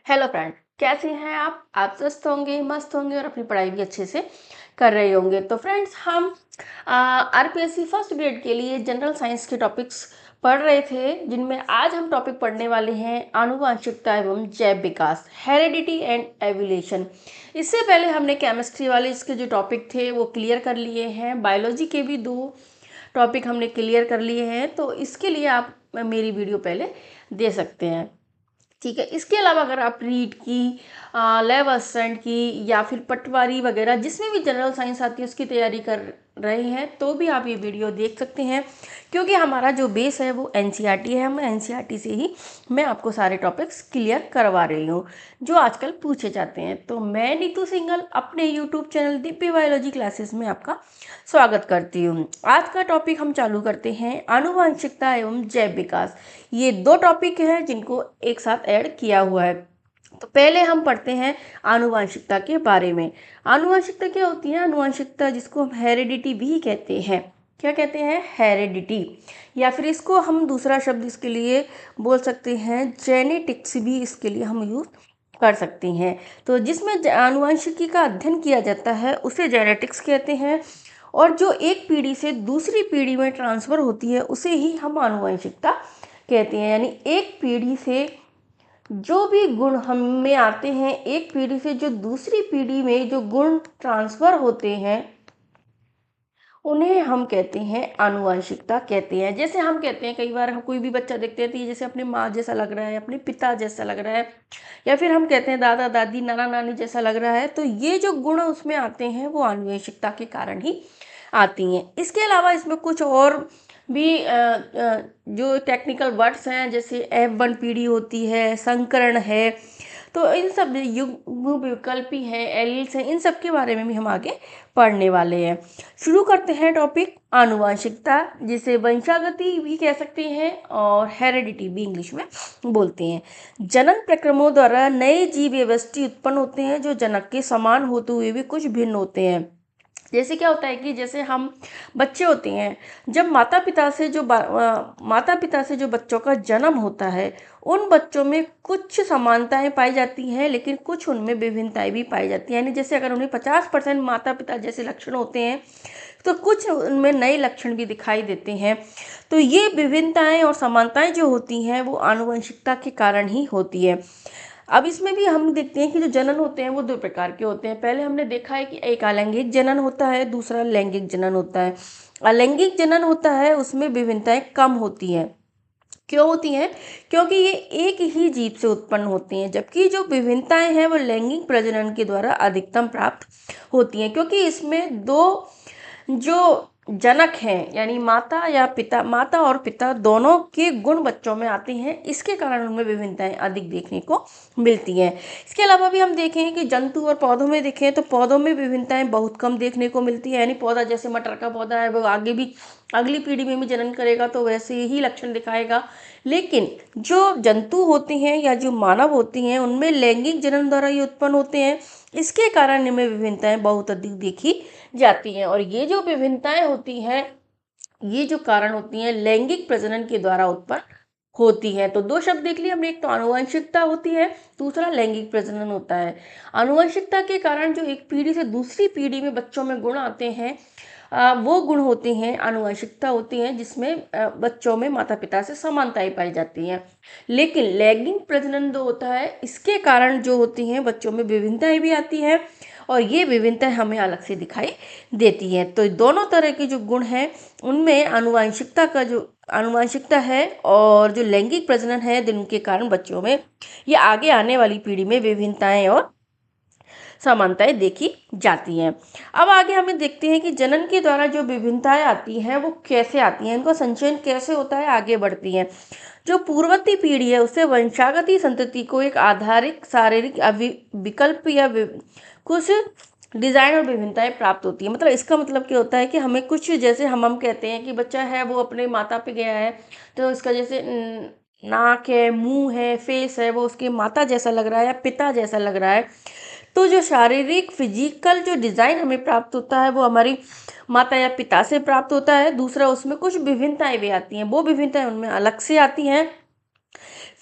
Hello friend, कैसे हैं आप स्वस्थ होंगे, मस्त होंगे और अपनी पढ़ाई भी अच्छे से कर रहे होंगे। तो फ्रेंड्स, हम आरपीएससी फर्स्ट ग्रेड के लिए जनरल साइंस के टॉपिक्स पढ़ रहे थे, जिनमें आज हम टॉपिक पढ़ने वाले हैं आनुवांशिकता एवं जैव विकास, हेरिडिटी एंड एवोल्यूशन। इससे पहले हमने केमिस्ट्री वाले इसके जो टॉपिक थे वो क्लियर कर लिए हैं। बायोलॉजी के भी 2 टॉपिक हमने क्लियर कर लिए हैं, तो इसके लिए आप मेरी वीडियो पहले दे सकते हैं। ठीक है। इसके अलावा अगर आप रीट की, लैब असिस्टेंट की या फिर पटवारी वगैरह जिसमें भी जनरल साइंस आती है उसकी तैयारी कर रहे हैं तो भी आप ये वीडियो देख सकते हैं, क्योंकि हमारा जो बेस है वो एनसीईआरटी है। हम एनसीईआरटी से ही मैं आपको सारे टॉपिक्स क्लियर करवा रही हूँ जो आजकल पूछे जाते हैं। तो मैं नीतू सिंघल अपने YouTube channel Divya biology classes में आपका स्वागत करती हूँ। आज का टॉपिक हम चालू करते हैं आनुवांशिकता एवं जैव विकास। ये 2 टॉपिक हैं जिनको एक साथ ऐड किया हुआ है। तो पहले हम पढ़ते हैं आनुवांशिकता के बारे में। आनुवांशिकता क्या होती है? आनुवांशिकता जिसको हम हेरिडिटी भी कहते हैं। क्या कहते हैं? हेरिडिटी, या फिर इसको हम दूसरा शब्द इसके लिए बोल सकते हैं जेनेटिक्स, भी इसके लिए हम यूज कर सकते हैं। तो जिसमें आनुवांशिकी का अध्ययन किया जाता है उसे जेनेटिक्स कहते हैं, और जो एक पीढ़ी से दूसरी पीढ़ी में ट्रांसफर होती है उसे ही हम आनुवंशिकता कहते हैं। यानी एक पीढ़ी से जो भी गुण हम में आते हैं, एक पीढ़ी से जो दूसरी पीढ़ी में जो गुण ट्रांसफर होते हैं उन्हें हम कहते हैं आनुवंशिकता कहते हैं। जैसे हम कहते हैं, कई बार हम कोई भी बच्चा देखते हैं तो ये जैसे अपने माँ जैसा लग रहा है, अपने पिता जैसा लग रहा है, या फिर हम कहते हैं दादा दादी नाना नानी जैसा लग रहा है। तो ये जो गुण उसमें आते हैं वो आनुवंशिकता के कारण ही आती हैं। इसके अलावा इसमें कुछ और भी जो टेक्निकल वर्ड्स हैं, जैसे F1 पीढ़ी होती है, संकरण है, तो इन सब युग्म विकल्पी हैं, एलील्स हैं, इन सब के बारे में भी हम आगे पढ़ने वाले हैं। शुरू करते हैं टॉपिक आनुवांशिकता, जिसे वंशागति भी कह सकते हैं और हेरिडिटी भी इंग्लिश में बोलते हैं। जनन प्रक्रमों द्वारा नए जीव व्यवस्थी उत्पन्न होते हैं जो जनक के समान होते हुए भी कुछ भिन्न होते हैं। जैसे क्या होता है कि जैसे हम बच्चे होते हैं, जब माता पिता से जो बच्चों का जन्म होता है, उन बच्चों में कुछ समानताएं पाई जाती हैं, लेकिन कुछ उनमें विभिन्नताएं भी पाई जाती हैं। यानी जैसे अगर उन्हें 50% माता पिता जैसे लक्षण होते हैं तो कुछ उनमें नए लक्षण भी दिखाई देते हैं। तो ये विभिन्नताएं और समानताएं जो होती हैं वो आनुवंशिकता के कारण ही होती है। अब इसमें भी हम देखते हैं कि जो जनन होते हैं वो 2 प्रकार के होते हैं। पहले हमने देखा है कि एक अलैंगिक जनन होता है, दूसरा लैंगिक जनन होता है। अलैंगिक जनन होता है उसमें विभिन्नताएं कम होती हैं। क्यों होती हैं? क्योंकि ये एक ही जीव से उत्पन्न होती हैं, जबकि जो विभिन्नताएं हैं वो लैंगिक प्रजनन के द्वारा अधिकतम प्राप्त होती हैं, क्योंकि इसमें 2 जो जनक हैं, यानी माता और पिता दोनों के गुण बच्चों में आते हैं, इसके कारण उनमें विभिन्नताएं अधिक देखने को मिलती हैं। इसके अलावा भी हम देखें कि जंतु और पौधों में देखें तो पौधों में विभिन्नताएं बहुत कम देखने को मिलती है। यानी पौधा, जैसे मटर का पौधा है, वो आगे भी अगली पीढ़ी में भी जनन करेगा तो वैसे ही लक्षण दिखाएगा। लेकिन जो जंतु होते हैं या जो मानव होते हैं उनमें लैंगिक जनन द्वारा ये उत्पन्न होते हैं, इसके कारण इनमें विभिन्नताएं बहुत अधिक देखी जाती हैं। और ये जो विभिन्नताएं होती हैं, ये जो कारण होती हैं, लैंगिक प्रजनन के द्वारा उत्पन्न होती है। तो 2 शब्द देख लिए हमने, एक तो आनुवंशिकता होती है, दूसरा लैंगिक प्रजनन होता है। आनुवंशिकता के कारण जो एक पीढ़ी से दूसरी पीढ़ी में बच्चों में गुण आते हैं, वो गुण होते हैं आनुवंशिकता होती हैं, जिसमें बच्चों में माता पिता से समानताएं पाई जाती हैं। लेकिन लैंगिक प्रजनन जो होता है, इसके कारण जो होती हैं बच्चों में विभिन्नताएं भी आती हैं, और ये विभिन्नताएं हमें अलग से दिखाई देती हैं। तो दोनों तरह के जो गुण हैं उनमें आनुवंशिकता है और जो लैंगिक प्रजनन है, जिनके कारण बच्चों में ये आगे आने वाली पीढ़ी में विभिन्नताएं और समानताएं देखी जाती हैं। अब आगे हमें देखते हैं कि जनन के द्वारा जो विभिन्नताएं आती हैं वो कैसे आती हैं, इनका संचयन कैसे होता है, आगे बढ़ती हैं। जो पूर्ववर्ती पीढ़ी है उससे वंशागति संतति को एक आधारिक शारीरिक विकल्प या कुछ डिज़ाइन और विभिन्नताएं प्राप्त होती है। मतलब इसका मतलब क्या होता है कि हमें कुछ, जैसे हम कहते हैं कि बच्चा है वो अपने माता पे गया है, तो इसका जैसे नाक है, मुंह है, फेस है, वो उसके माता जैसा लग रहा है या पिता जैसा लग रहा है। तो जो शारीरिक फिजिकल जो डिज़ाइन हमें प्राप्त होता है वो हमारी माता या पिता से प्राप्त होता है। दूसरा, उसमें कुछ विभिन्नताएं भी आती हैं, वो विभिन्नताएं उनमें अलग से आती हैं।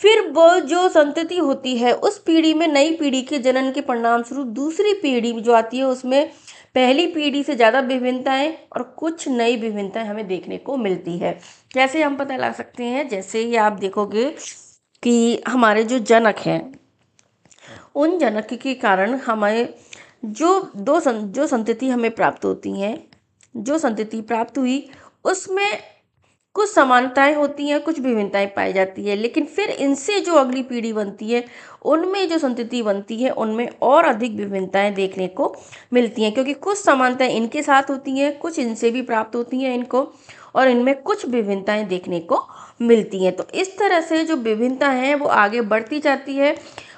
फिर वो जो संतति होती है उस पीढ़ी में नई पीढ़ी के जनन के परिणाम स्वरूप दूसरी पीढ़ी जो आती है उसमें पहली पीढ़ी से ज़्यादा विभिन्नताएं और कुछ नई विभिन्नताएं हमें देखने को मिलती है। कैसे हम पता लगा सकते हैं? जैसे ही आप देखोगे कि हमारे जो जनक हैं, उन जनक के कारण हमें जो संतति हमें प्राप्त होती हैं, जो संतति प्राप्त हुई उसमें कुछ समानताएं होती हैं, कुछ विभिन्नताएं पाई जाती है, लेकिन फिर इनसे जो अगली पीढ़ी बनती है उनमें जो संतति बनती है उनमें और अधिक विभिन्नताएं देखने को मिलती हैं, क्योंकि कुछ समानताएं इनके साथ होती हैं, कुछ इनसे भी प्राप्त होती हैं इनको, और इनमें कुछ विभिन्नताएं देखने को मिलती हैं। तो इस तरह से जो विभिन्नता है वो आगे बढ़ती जाती है,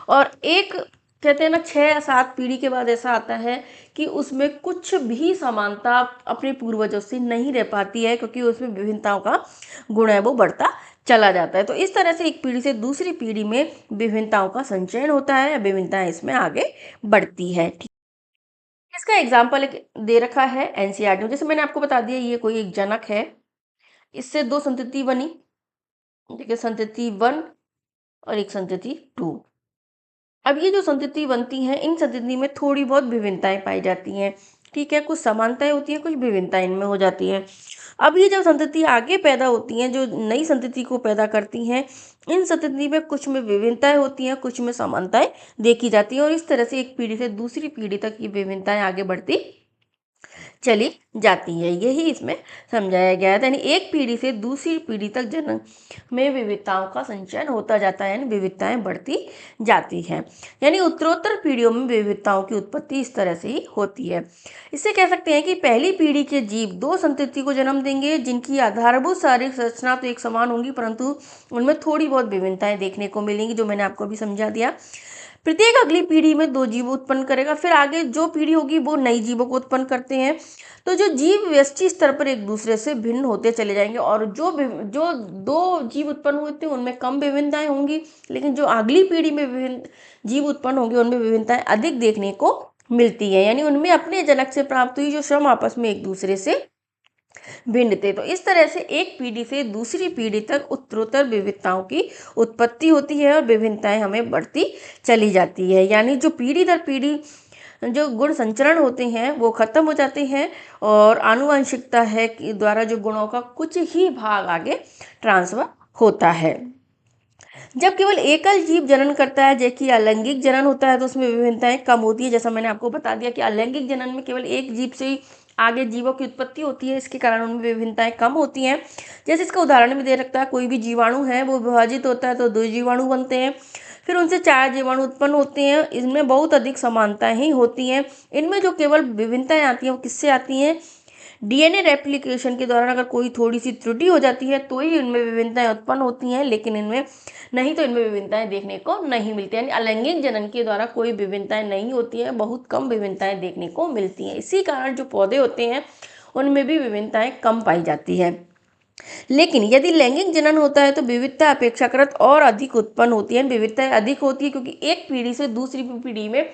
और एक कहते हैं ना 6 या 7 पीढ़ी के बाद ऐसा आता है कि उसमें कुछ भी समानता अपने पूर्वजों से नहीं रह पाती है, क्योंकि उसमें विभिन्नताओं का गुण है वो बढ़ता चला जाता है। तो इस तरह से एक पीढ़ी से दूसरी पीढ़ी में विभिन्नताओं का संचयन होता है या विभिन्नताएं इसमें आगे बढ़ती है। ठीक, इसका एग्जाम्पल दे रखा है एनसीईआरटी में। जैसे मैंने आपको बता दिया ये कोई एक जनक है, इससे 2 संतति बनी, देखिए संतति 1 और एक संतति 2। अब ये जो संतति बनती हैं इन संतति में थोड़ी बहुत विभिन्नताएं पाई जाती हैं, ठीक है, कुछ समानताएं होती हैं, कुछ विभिन्नताएं इनमें हो जाती हैं। अब ये जब संतति आगे पैदा होती हैं, जो नई संतति को पैदा करती हैं, इन संतति में कुछ में विभिन्नताएं होती हैं, कुछ में समानताएं देखी जाती हैं, और इस तरह से एक पीढ़ी से दूसरी पीढ़ी तक ये विभिन्नताएं आगे बढ़ती चली जाती है। यही इसमें समझाया गया है। यानी एक पीढ़ी से दूसरी पीढ़ी तक जन्म में विविधताओं का संचयन होता जाता है, यानी विविधताएं बढ़ती जाती हैं। यानी उत्तरोत्तर पीढ़ियों में विविधताओं की उत्पत्ति इस तरह से ही होती है। इससे कह सकते हैं कि पहली पीढ़ी के जीव 2 संतति को जन्म देंगे जिनकी आधारभूत शारीरिक संरचना तो एक समान होंगी, परंतु उनमें थोड़ी बहुत विभिन्नताएं देखने को मिलेंगी, जो मैंने आपको अभी समझा दिया। प्रत्येक अगली पीढ़ी में 2 जीव उत्पन्न करेगा, फिर आगे जो पीढ़ी होगी वो नई जीवों को उत्पन्न करते हैं। तो जो जीव व्यष्टि स्तर पर एक दूसरे से भिन्न होते चले जाएंगे, और जो 2 जीव उत्पन्न हुए थे उनमें कम विभिन्नताएं होंगी, लेकिन जो अगली पीढ़ी में विभिन्न जीव उत्पन्न होंगे उनमें विभिन्नताएं अधिक देखने को मिलती है। यानी उनमें अपने जनक से प्राप्त हुई जो श्रम आपस में एक दूसरे से भिन्न थे। तो इस तरह से एक पीढ़ी से दूसरी पीढ़ी तक उत्तरोत्तर विविधताओं की उत्पत्ति होती है और विभिन्नताएं हमें बढ़ती चली जाती है। यानी जो पीढ़ी दर पीढ़ी जो गुण संचरण होते हैं वो खत्म हो जाते हैं, और आनुवंशिकता है कि द्वारा जो गुणों का कुछ ही भाग आगे ट्रांसफर होता है। जब केवल एकल जीव जनन करता है, जबकि अलैंगिक जनन होता है, तो उसमें विभिन्नताएं कम होती है। जैसा मैंने आपको बता दिया कि अलैंगिक जनन में केवल एक जीव से ही आगे जीवों की उत्पत्ति होती है, इसके कारण उनमें विभिन्नताएं कम होती हैं। जैसे इसका उदाहरण भी दे रखता है, कोई भी जीवाणु है वो विभाजित होता है तो 2 जीवाणु बनते हैं, फिर उनसे 4 जीवाणु उत्पन्न होते हैं। इनमें बहुत अधिक समानताएं ही होती हैं। इनमें जो केवल विभिन्नताएं आती हैं वो किससे आती हैं? डीएनए रेप्लिकेशन के दौरान अगर कोई थोड़ी सी त्रुटि हो जाती है तो ही इनमें विभिन्नताएं उत्पन्न होती हैं, लेकिन इनमें नहीं तो इनमें विभिन्नताएं देखने को नहीं मिलती। यानी अलैंगिक जनन के द्वारा कोई विभिन्नताएं नहीं होती हैं, बहुत कम विभिन्नताएं देखने को मिलती हैं। इसी कारण जो पौधे होते हैं उनमें भी विभिन्नताएं कम पाई जाती है। लेकिन यदि लैंगिक जनन होता है तो विविधता अपेक्षाकृत और अधिक उत्पन्न होती है। विविधता अधिक होती है क्योंकि एक पीढ़ी से दूसरी पीढ़ी में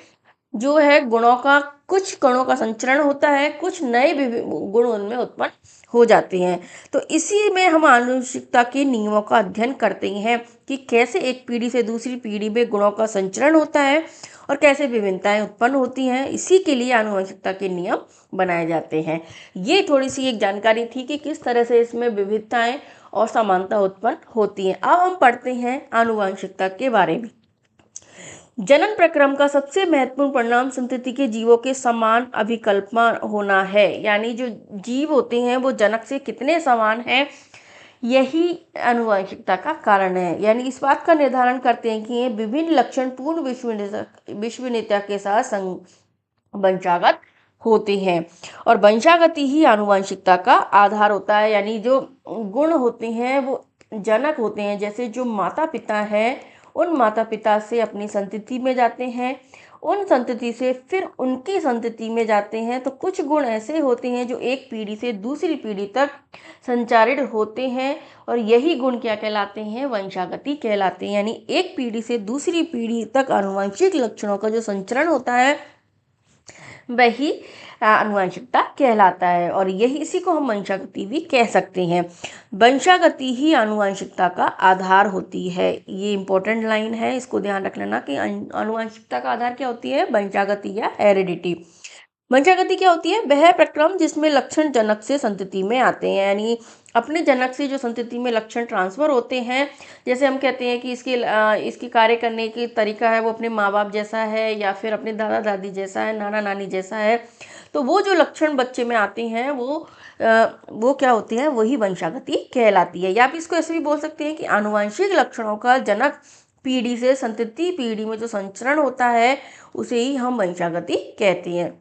जो है गुणों का कुछ गुणों का संचरण होता है, कुछ नए गुण उनमें उत्पन्न हो जाते हैं। तो इसी में हम आनुवंशिकता के नियमों का अध्ययन करते हैं कि कैसे एक पीढ़ी से दूसरी पीढ़ी में गुणों का संचरण होता है और कैसे विभिन्नताएं उत्पन्न होती हैं। इसी के लिए आनुवंशिकता के नियम बनाए जाते हैं। ये थोड़ी सी एक जानकारी थी कि किस तरह से इसमें विविधताएं और समानता उत्पन्न होती हैं। अब हम पढ़ते हैं आनुवंशिकता के बारे में। जनन प्रक्रम का सबसे महत्वपूर्ण परिणाम संतति के जीवों के समान अभिकल्पना होना है। यानी जो जीव होते हैं वो जनक से कितने समान हैं, यही आनुवंशिकता का कारण है। यानी इस बात का निर्धारण करते हैं कि ये विभिन्न लक्षण पूर्ण विश्वनीयता के साथ वंशागत होते हैं, और वंशागति ही आनुवंशिकता का आधार होता है। यानी जो गुण होते हैं वो जनक होते हैं, जैसे जो माता पिता है उन माता पिता से अपनी संतति में जाते हैं, उन संतति से फिर उनकी संतति में जाते हैं। तो कुछ गुण ऐसे होते हैं जो एक पीढ़ी से दूसरी पीढ़ी तक संचारित होते हैं, और यही गुण क्या कहलाते हैं? वंशागति कहलाते हैं। यानी एक पीढ़ी से दूसरी पीढ़ी तक आनुवंशिक लक्षणों का जो संचरण होता है वही आनुवंशिकता कहलाता है। और यही इसी को हम वंशागति भी कह सकते हैं। वंशागति ही आनुवंशिकता का आधार होती है। ये इंपॉर्टेंट लाइन है, इसको ध्यान रख लेना कि आनुवंशिकता का आधार क्या होती है, वंशागति या हेरिडिटी। वंशागति क्या होती है, वह प्रक्रम जिसमें लक्षण जनक से संतति में आते हैं, यानी अपने जनक से जो संतति में लक्षण ट्रांसफर होते हैं। जैसे हम कहते हैं कि इसकी कार्य करने की तरीका है वो अपने माँ बाप जैसा है, या फिर अपने दादा दादी जैसा है, नाना नानी जैसा है। तो वो जो लक्षण बच्चे में आते हैं वो क्या होती है, वही वंशागति कहलाती है। या आप इसको ऐसे भी बोल सकते हैं कि आनुवंशिक लक्षणों का जनक पीढ़ी से संतति पीढ़ी में जो संचरण होता है उसे ही हम वंशागति कहते हैं।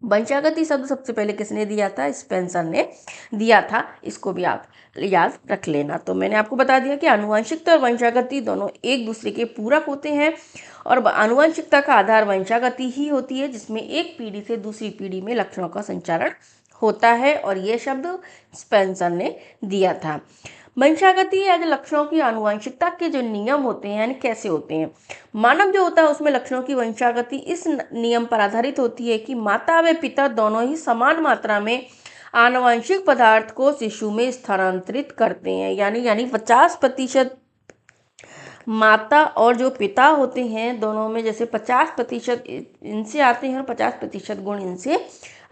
वंशागति शब्द सबसे पहले किसने दिया था, स्पेंसर ने दिया था। इसको भी आप याद रख लेना। तो मैंने आपको बता दिया कि आनुवंशिकता और वंशागति दोनों एक दूसरे के पूरक होते हैं, और आनुवंशिकता का आधार वंशागति ही होती है, जिसमें एक पीढ़ी से दूसरी पीढ़ी में लक्षणों का संचारण होता है, और ये शब्द स्पेंसर ने दिया था। वंशागति या जो लक्षणों की आनुवंशिकता के जो नियम होते हैं, यानी कैसे होते हैं। मानव जो होता है उसमें लक्षणों की वंशागति इस नियम पर आधारित होती है कि माता व पिता दोनों ही समान मात्रा में आनुवंशिक पदार्थ को शिशु में स्थानांतरित करते हैं। यानी 50% माता और जो पिता होते हैं दोनों में जैसे 50% इनसे आते हैं और 50% गुण इनसे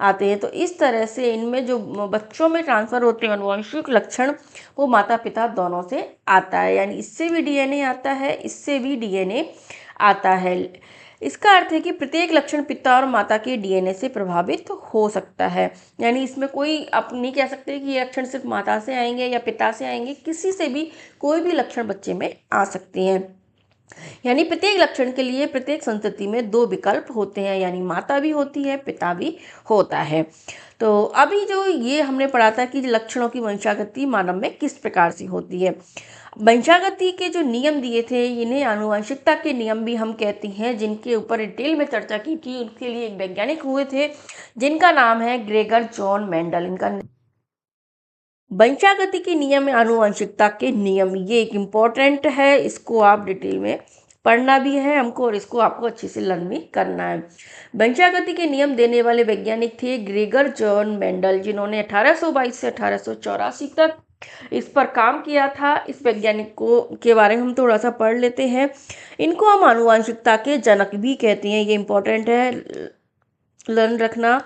आते हैं। तो इस तरह से इनमें जो बच्चों में ट्रांसफर होते हैं आनुवंशिक लक्षण, वो माता पिता दोनों से आता है। यानी इससे भी डीएनए आता है, इससे भी डीएनए आता है। इसका अर्थ है कि प्रत्येक लक्षण पिता और माता के डीएनए से प्रभावित हो सकता है। यानी इसमें कोई आप नहीं कह सकते कि ये लक्षण सिर्फ माता से आएंगे या पिता से आएंगे, किसी से भी कोई भी लक्षण बच्चे में आ सकते हैं। यानी प्रत्येक लक्षण के लिए प्रत्येक संतति में 2 विकल्प होते हैं, यानी माता भी होती है, पिता भी होता है। तो अभी जो ये हमने पढ़ा था कि लक्षणों की वंशागति मानव में किस प्रकार से होती है। वंशागति के जो नियम दिए थे इन्हें आनुवंशिकता के नियम भी हम कहते हैं, जिनके ऊपर डिटेल में चर्चा की थी। उनके लिए एक वैज्ञानिक हुए थे जिनका नाम है ग्रेगर जॉन मेंडल। इनका वंशागति के नियम, आनुवंशिकता के नियम, ये एक इम्पॉर्टेंट है, इसको आप डिटेल में पढ़ना भी है हमको, और इसको आपको अच्छे से लर्न भी करना है। वंशागति के नियम देने वाले वैज्ञानिक थे ग्रेगर जॉन मेंडल, जिन्होंने 1822 से 1884 तक इस पर काम किया था। इस वैज्ञानिक को के बारे में हम थोड़ा सा पढ़ लेते हैं। इनको हम आनुवंशिकता के जनक भी कहते हैं। ये इम्पोर्टेंट है लर्न रखना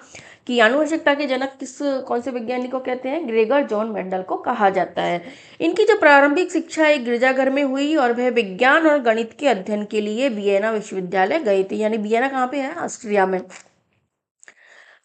कि आनुवंशिकता के जनक कौन से वैज्ञानिक को कहते हैं, ग्रेगर जॉन मेंडल को कहा जाता है। इनकी जो प्रारंभिक शिक्षा एक गिरजाघर में हुई, और वह विज्ञान और गणित के अध्ययन के लिए वियना विश्वविद्यालय गए थे। यानी वियना कहाँ पे है, ऑस्ट्रिया में।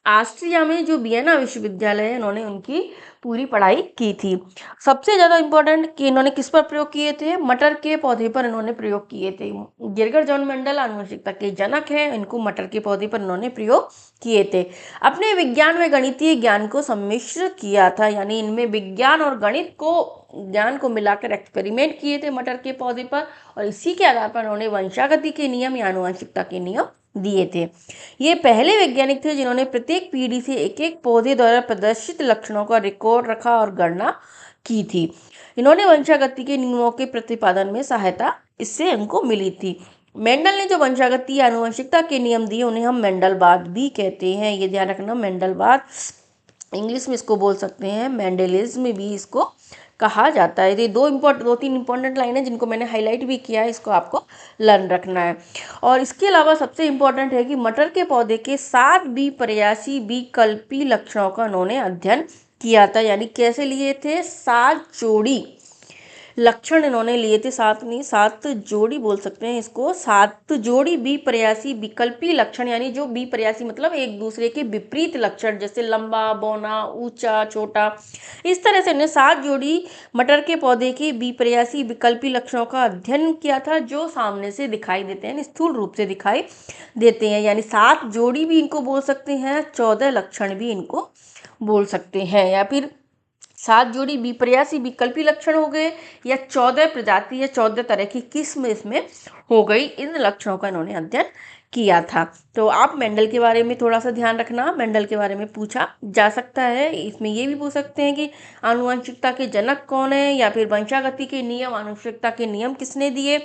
ऑस्ट्रिया में जो वियना विश्वविद्यालय है, इन्होंने उनकी पूरी पढ़ाई की थी। सबसे ज़्यादा इम्पोर्टेंट कि इन्होंने किस पर प्रयोग किए थे, मटर के पौधे पर इन्होंने प्रयोग किए थे। ग्रेगर जॉन मेंडल आनुवंशिकता के जनक हैं, इनको मटर के पौधे पर इन्होंने प्रयोग किए थे। अपने विज्ञान में गणितीय ज्ञान को सम्मिश्र किया था, यानी इनमें विज्ञान और गणित को ज्ञान को मिलाकर एक्सपेरिमेंट किए थे मटर के पौधे पर, और इसी के आधार पर उन्होंने वंशागति के नियम या आनुवंशिकता के नियम दिए थे। ये पहले वैज्ञानिक थे जिन्होंने प्रत्येक पीढ़ी से एक एक पौधे द्वारा प्रदर्शित लक्षणों का रिकॉर्ड रखा और गणना की थी। इन्होंने वंशागति के नियमों के प्रतिपादन में सहायता इससे उनको मिली थी। मेंडल ने जो वंशागति आनुवंशिकता के नियम दिए उन्हें हम मेंडलवाद भी कहते हैं। ये ध्यान रखना, मेंडलवाद इंग्लिश में इसको बोल सकते हैं, मेंडलिज्म भी इसको कहा जाता है। ये 2-3 इंपॉर्टेंट लाइन है जिनको मैंने हाईलाइट भी किया है, इसको आपको लर्न रखना है। और इसके अलावा सबसे इम्पोर्टेंट है कि मटर के पौधे के 7 प्रयासी विकल्पी लक्षणों का उन्होंने अध्ययन किया था। यानी कैसे लिए थे, 7 जोड़ी लक्षण इन्होंने लिए थे, 7 जोड़ी बोल सकते हैं इसको, 7 जोड़ी विपर्यासी विकल्पी लक्षण, यानी जो विपर्यासी मतलब एक दूसरे के विपरीत लक्षण, जैसे लंबा, बौना, ऊंचा, छोटा, इस तरह से इन्होंने 7 जोड़ी मटर के पौधे के विपर्यासी विकल्पी लक्षणों का अध्ययन किया था, जो सामने से दिखाई देते हैं, स्थूल रूप से दिखाई देते हैं। यानी 7 जोड़ी भी इनको बोल सकते हैं, 14 लक्षण भी इनको बोल सकते हैं, या फिर 7 जोड़ी विपर्यासी विकल्पी लक्षण हो गए, या 14 प्रजाति या 14 तरह की किस्म इसमें हो गई। इन लक्षणों का इन्होंने अध्ययन किया था। तो आप मेंडल के बारे में थोड़ा सा ध्यान रखना, मेंडल के बारे में पूछा जा सकता है। इसमें ये भी पूछ सकते हैं कि आनुवंशिकता के जनक कौन है, या फिर वंशागति के नियम, आनुवंशिकता के नियम किसने दिए,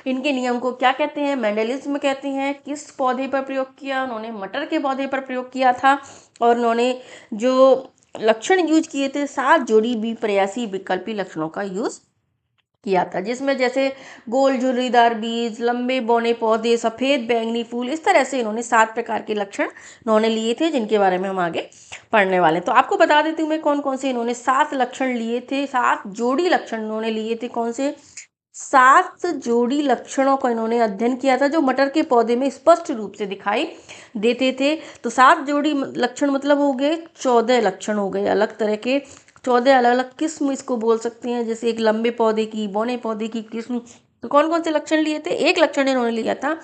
इनके नियम को क्या कहते हैं, मेंडलिज्म कहते हैं। किस पौधे पर प्रयोग किया, उन्होंने मटर के पौधे पर प्रयोग किया था। और उन्होंने जो लक्षण यूज किए थे, 7 जोड़ी विपर्यासी विकल्पी लक्षणों का यूज किया था, जिसमें जैसे गोल झुर्रीदार बीज, लंबे बौने पौधे, सफेद बैंगनी फूल, इस तरह से इन्होंने 7 प्रकार के लक्षण इन्होंने लिए थे, जिनके बारे में हम आगे पढ़ने वाले हैं। तो आपको बता देती हूँ मैं कौन कौन से इन्होंने 7 लक्षण लिए थे, 7 जोड़ी लक्षण इन्होंने लिए थे। कौन से 7 जोड़ी लक्षणों का इन्होंने अध्ययन किया था, जो मटर के पौधे में स्पष्ट रूप से दिखाई देते थे। तो 7 जोड़ी लक्षण मतलब हो गए 14 लक्षण हो गए, अलग तरह के 14 अलग अलग किस्म इसको बोल सकते हैं। जैसे एक लंबे पौधे की, बौने पौधे की किस्म। तो कौन कौन से लक्षण लिए थे, एक लक्षण इन्होंने लिया था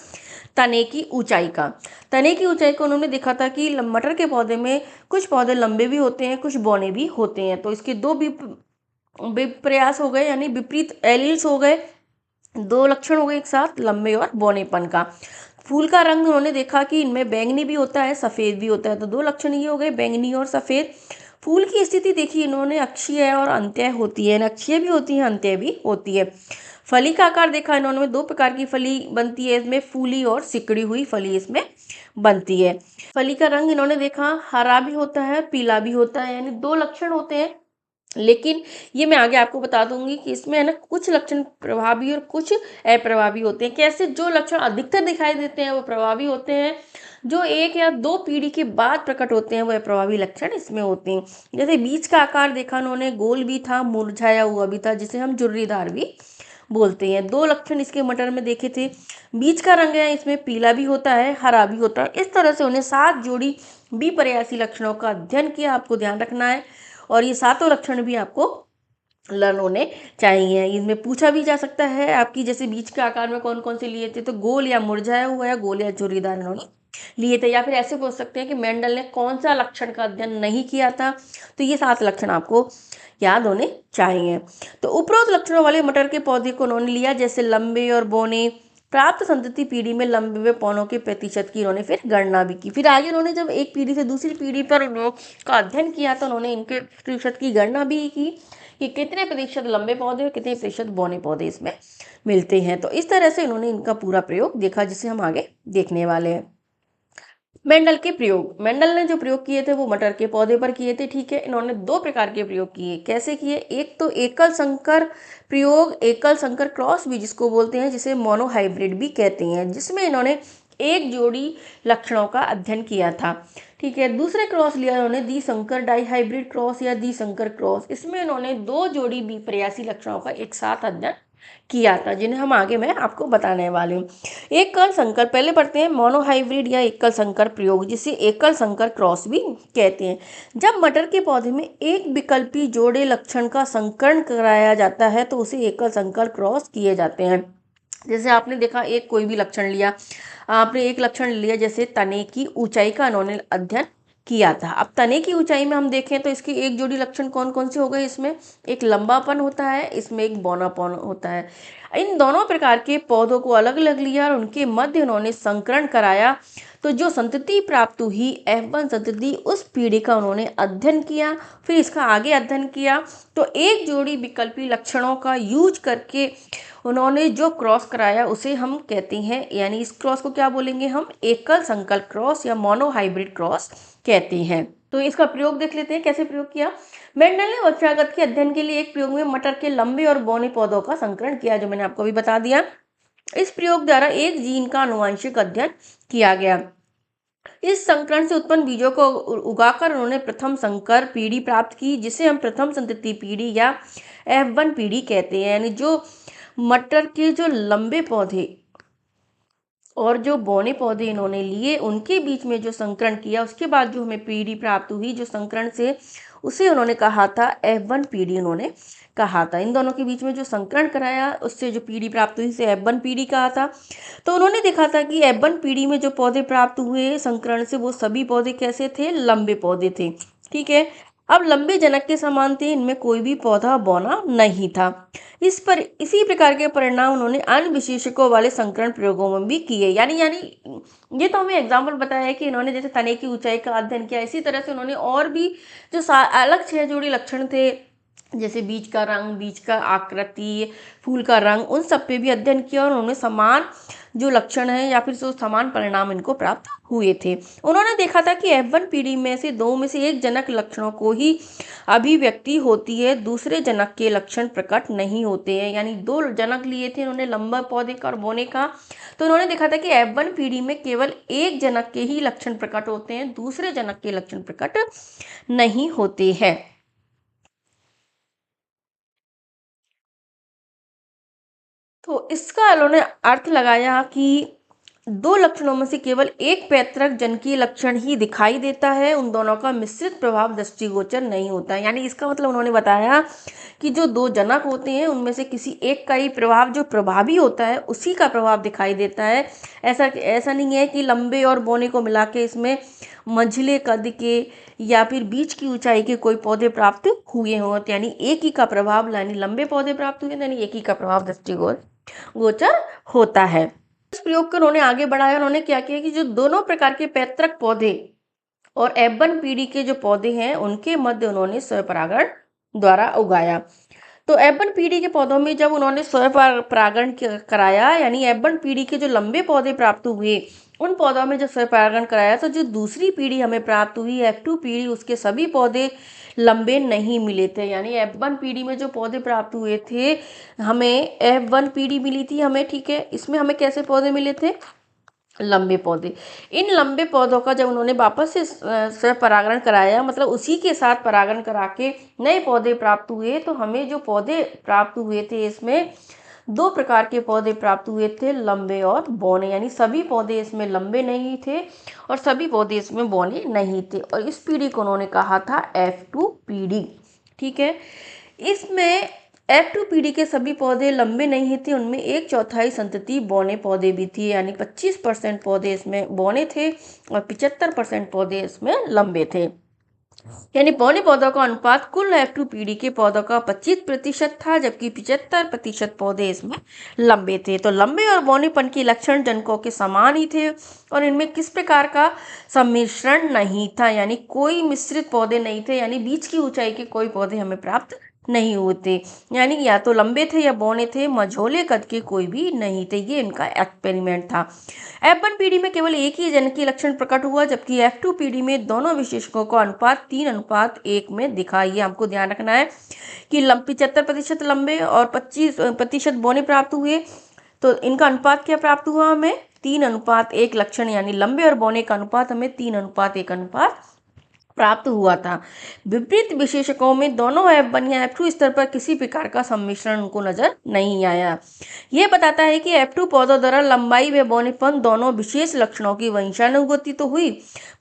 तने की ऊंचाई का। तने की ऊंचाई को उन्होंने देखा था कि मटर के पौधे में कुछ पौधे लंबे भी होते हैं, कुछ बौने भी होते हैं। तो इसके दो भी प्रयास हो गए, यानी विपरीत एलील्स हो गए, 2 लक्षण हो गए एक साथ, लंबे और बौनेपन का। फूल का रंग उन्होंने देखा कि इनमें बैंगनी भी होता है, सफ़ेद भी होता है। तो 2 लक्षण ये हो गए, बैंगनी और सफ़ेद। फूल की स्थिति देखी इन्होंने, अक्षीय और अंत्य होती है, अक्षीय भी होती है, अंत्य भी होती है। फली का आकार देखा इन्होंने, 2 प्रकार की फली बनती है इसमें, फूली और सिकड़ी हुई फली इसमें बनती है। फली का रंग इन्होंने देखा, हरा भी होता है, पीला भी होता है, यानी 2 लक्षण होते हैं। लेकिन ये मैं आगे आपको बता दूंगी कि इसमें है ना, कुछ लक्षण प्रभावी और कुछ अप्रभावी होते हैं। कैसे, जो लक्षण अधिकतर दिखाई देते हैं वो प्रभावी होते हैं, जो 1 या 2 पीढ़ी के बाद प्रकट होते हैं वो अप्रभावी लक्षण इसमें होते हैं। जैसे बीज का आकार देखा उन्होंने, गोल भी था, मुरझाया हुआ भी था, जिसे हम झुर्रीदार भी बोलते हैं। 2 लक्षण इसके मटर में देखे थे। बीज का रंग है इसमें, पीला भी होता है, हरा भी होता है। इस तरह से उन्हें 7 जोड़ी विपर्यासी लक्षणों का अध्ययन किया, आपको ध्यान रखना है। और ये 7 लक्षण भी आपको लर्न होने चाहिए। इनमें पूछा भी जा सकता है आपकी, जैसे बीज के आकार में कौन कौन से लिए थे, तो गोल या मुरझाया हुआ, या गोल या झुर्रीदार इन्होंने लिए थे। या फिर ऐसे पूछ सकते हैं कि मेंडल ने कौन सा लक्षण का अध्ययन नहीं किया था। तो ये 7 लक्षण आपको याद होने चाहिए। तो उपरोक्त लक्षणों वाले मटर के पौधे को उन्होंने लिया, जैसे लंबे और बौने। प्राप्त संतति पीढ़ी में लंबे व पौनों के प्रतिशत की इन्होंने फिर गणना भी की। फिर आगे उन्होंने जब एक पीढ़ी से दूसरी पीढ़ी पर का अध्ययन किया तो उन्होंने इनके प्रतिशत की गणना भी की कि कितने प्रतिशत लंबे पौधे और कितने प्रतिशत बौने पौधे इसमें मिलते हैं। तो इस तरह से इन्होंने इनका पूरा प्रयोग देखा, जिसे हम आगे देखने वाले हैं। मेंडल के प्रयोग, मेंडल ने जो प्रयोग किए थे वो मटर के पौधे पर किए थे। ठीक है, इन्होंने 2 प्रकार के प्रयोग किए। कैसे किए, एक तो एकल संकर प्रयोग, एकल संकर क्रॉस भी जिसको बोलते हैं, जिसे मोनोहाइब्रिड भी कहते हैं, जिसमें इन्होंने एक जोड़ी लक्षणों का अध्ययन किया था। ठीक है, दूसरे क्रॉस लिया इन्होंने द्विसंकर डाइहाइब्रिड क्रॉस या द्विसंकर क्रॉस। इसमें इन्होंने 2 जोड़ी विपर्यासी लक्षणों का एक साथ अध्ययन किया था, जिन्हें हम आगे मैं आपको बताने वाली हूँ। एकल संकर, पहले पढ़ते हैं मोनोहाइब्रिड या एकल संकर प्रयोग, जिसे एकल संकर क्रॉस भी कहते हैं। जब मटर के पौधे में एक विकल्पी जोड़े लक्षण का संकरण कराया जाता है तो उसे एकल संकर क्रॉस किए जाते हैं। जैसे आपने देखा, एक कोई भी लक्षण लिया, आपने एक लक्षण लिया, जैसे तने की ऊंचाई का इन्होंने अध्ययन किया था। अब तने की ऊंचाई में हम देखें तो इसके एक जोड़ी लक्षण कौन कौन से हो गए, इसमें एक लंबापन होता है, इसमें एक बौनापन होता है। इन दोनों प्रकार के पौधों को अलग अलग लिया और उनके मध्य उन्होंने संकरण कराया। तो जो संतति प्राप्त हुई, F1 संतति, उस पीढ़ी का उन्होंने अध्ययन किया, फिर इसका आगे अध्ययन किया। तो एक जोड़ी विकल्पी लक्षणों का यूज करके उन्होंने जो क्रॉस कराया उसे हम कहते हैं, यानी इस क्रॉस को क्या बोलेंगे हम, एकल संकर क्रॉस या मोनोहाइब्रिड क्रॉस कहते हैं। तो इसका प्रयोग देख लेते हैं, कैसे प्रयोग किया। मेंडल ने वंशागत के अध्ययन के लिए एक प्रयोग में मटर के लंबे और बौने पौधों का संकरण किया, जो मैंने आपको अभी बता दिया। इस प्रयोग द्वारा एक जीन का आनुवंशिक अध्ययन किया गया। इस संकरण से उत्पन्न बीजों को उगाकर उन्होंने प्रथम संकर पीढ़ी प्राप्त की, जिसे हम प्रथम संतति पीढ़ी या F1 पीढ़ी कहते हैं। यानी जो मटर के जो लंबे पौधे और जो बौने पौधे इन्होंने लिए, उनके बीच में जो संकरण किया, उसके बाद जो हमें पीढ़ी प्राप्त हुई जो संकरण से, उसे उन्होंने कहा था F1 पीढ़ी उन्होंने कहा था। इन दोनों के बीच में जो संकरण कराया, उससे जो पीढ़ी प्राप्त हुई, उसे F1 पीढ़ी कहा था। तो उन्होंने देखा था कि F1 पीढ़ी में जो पौधे प्राप्त हुए संकरण से, वो सभी पौधे कैसे थे, लंबे पौधे थे। ठीक है, अब लंबे जनक के समान थे, इनमें कोई भी पौधा बौना नहीं था। इसी प्रकार के परिणाम उन्होंने अन्य विशेषकों वाले संकरण प्रयोगों में भी किए। यानी यानी ये तो हमें एग्जाम्पल बताया है कि इन्होंने जैसे तने की ऊंचाई का अध्ययन किया, इसी तरह से उन्होंने और भी जो अलग 6 जोड़ी लक्षण थे, जैसे बीज का रंग, बीज का आकृति, फूल का रंग, उन सब पे भी अध्ययन किया और उन्होंने समान जो लक्षण है या फिर जो समान परिणाम इनको प्राप्त हुए थे। उन्होंने देखा था कि F1 पीढ़ी में से दो में से एक जनक लक्षणों को ही अभिव्यक्ति होती है, दूसरे जनक के लक्षण प्रकट नहीं होते हैं। यानी दो जनक लिए थे उन्होंने, लंबा पौधे का और बोने का, तो उन्होंने देखा था कि F1 पीढ़ी में केवल एक जनक के ही लक्षण प्रकट होते हैं, दूसरे जनक के लक्षण प्रकट नहीं होते हैं। तो इसका उन्होंने अर्थ लगाया कि दो लक्षणों में से केवल एक पैतृक जनकीय लक्षण ही दिखाई देता है, उन दोनों का मिश्रित प्रभाव दृष्टिगोचर नहीं होता। यानी इसका मतलब उन्होंने बताया कि जो दो जनक होते हैं उनमें से किसी एक का ही प्रभाव जो प्रभावी होता है उसी का प्रभाव दिखाई देता है। ऐसा नहीं है कि लंबे और बौने को मिला के इसमें मंझले कद के या फिर बीच की ऊंचाई के कोई पौधे प्राप्त हुए हों, यानी एक ही का प्रभाव, यानी लंबे पौधे प्राप्त हुए, यानी एक ही का प्रभाव दृष्टिगोचर होता है। इस प्रयोग को उन्होंने आगे बढ़ाया। उन्होंने क्या किया कि जो दोनों प्रकार के पैतृक पौधे और F1 पीढ़ी के जो पौधे हैं उनके मध्य उन्होंने स्वपरागण द्वारा उगाया। तो F1 पीढ़ी के पौधों में जब उन्होंने स्वपरागण कराया, यानी F1 पीढ़ी के जो लंबे पौधे प्राप्त हुए उन पौधों में जब स्वपरागण कराया, तो जो दूसरी पीढ़ी हमें प्राप्त हुई F2 पीढ़ी, उसके सभी पौधे लंबे नहीं मिले थे। यानी F1 पीढ़ी में जो पौधे प्राप्त हुए थे, हमें F1 पीढ़ी मिली थी हमें, ठीक है, इसमें हमें कैसे पौधे मिले थे? लंबे पौधे। इन लंबे पौधों का जब उन्होंने वापस से स्वपरागण कराया, मतलब उसी के साथ परागण करा के नए पौधे प्राप्त हुए, तो हमें जो पौधे प्राप्त हुए थे इसमें दो प्रकार के पौधे प्राप्त हुए थे, लंबे और बौने। यानी सभी पौधे इसमें लंबे नहीं थे और सभी पौधे इसमें बौने नहीं थे, और इस पीढ़ी को उन्होंने कहा था F2 पीढ़ी। ठीक है, इसमें F2 पीढ़ी के सभी पौधे लंबे नहीं थे, उनमें 1/4 संतति बौने पौधे भी थी। यानी 25% पौधे इसमें बौने थे और 75% पौधे इसमें लंबे थे। यानी बौने पौधों का अनुपात कुल F2 पीढ़ी के पौधों का 25% था, जबकि 75% पौधे इसमें लंबे थे। तो लंबे और बौनेपन के लक्षण जनकों के समान ही थे और इनमें किस प्रकार का सम्मिश्रण नहीं था, यानी कोई मिश्रित पौधे नहीं थे, यानी बीच की ऊंचाई के कोई पौधे हमें प्राप्त नहीं होते। यानी या तो लंबे थे या बौने थे, मझोले कद के कोई भी नहीं थे। ये इनका एक्सपेरिमेंट था। F1 पीढ़ी में केवल एक ही जनकीय लक्षण प्रकट हुआ, जबकि F2 पीढ़ी में दोनों विशेषकों का अनुपात 3:1 में दिखा। ये हमको ध्यान रखना है कि 75% लंबे और 25% बौने प्राप्त हुए, तो इनका अनुपात क्या प्राप्त हुआ हमें? 3:1 लक्षण, यानी लंबे और बौने का अनुपात हमें 3:1 अनुपात प्राप्त हुआ था। विपरीत विशेषकों में दोनों F1 या F2 स्तर पर किसी प्रकार का सम्मिश्रण उनको नजर नहीं आया। यह बताता है कि F2 पौधों द्वारा लंबाई व बौनेपन दोनों विशेष लक्षणों की वंशानुगति तो हुई,